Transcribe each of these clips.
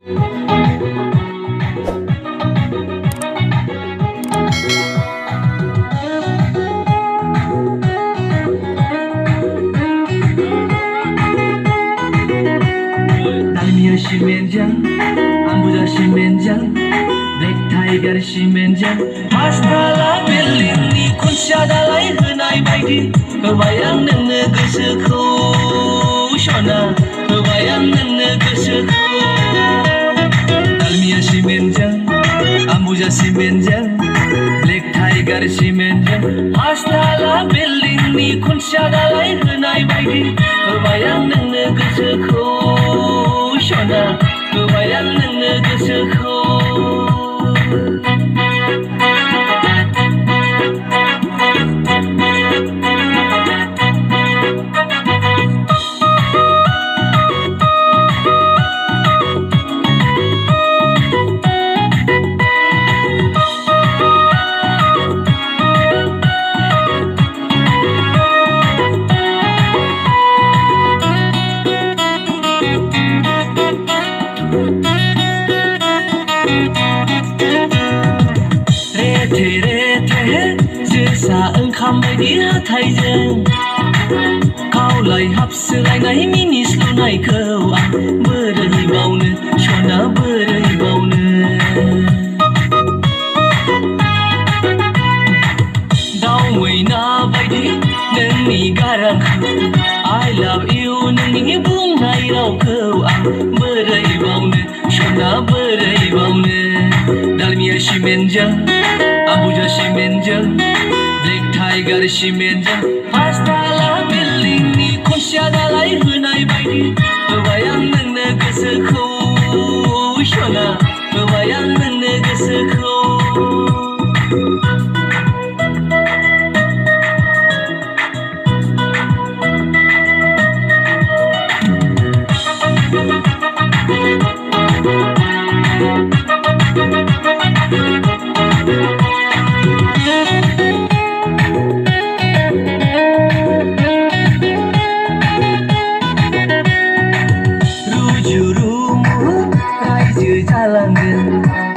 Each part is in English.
Dalmia Shimenjang, Ambuja Shimenjang, Black Tiger Shimenjang, Hastala Belini Kunsya dalai henai baidi, kebayang nenge gosoku Shona, kebayang nenge gosoku. Dalmia Shimenjang, Ambuja Shimenjang, Black Tiger Shimenjang, Hastala Belini Kunsya dalai henai baidi, kebayang nenge gosoku Shona, kebayang nenge gosoku. जोसा ओंखाम बायदि हाथायजों खावलाय हाबसोलायनाय मिनिस्लुनायखौ आं बोरै बावनो सना बोरै बावनो। दाउ मैना बायदि नोंनि गारांखौ I love you नोंनि बुंनाय रावखौ आं बोरै बावनो सना बोरै बावनो। Dalmia Shimenjang, Ambuja Shimenjang, Black Tiger Shimenjang, Hastala Belini Kunsya dalai henai baidi, kebayang nenge gosoku Shona, kebayang nenge gosoku.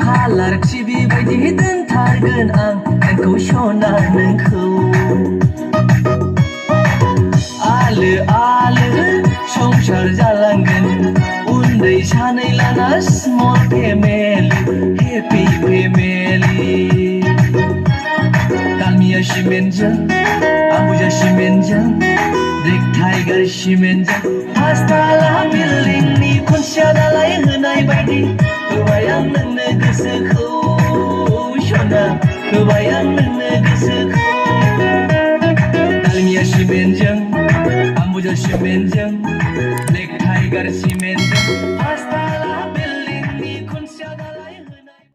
Kalar cibi baयदि दोनथारगोन आं नोंखौ सना नोंखौ आलो आलो संसार जालांगोन उन्दै सानै लाना small family happy family. Dalmia Shimenjang, Ambuja Shimenjang, Black Tiger Shimenjang, Hastala Belini Kunsya dalai henai baयदि, kebayang nenge gosoku Shona, kebayang nenge gosoku. Dalmia Shimenjang, Ambuja Shimenjang, Black Tiger Shimenjang,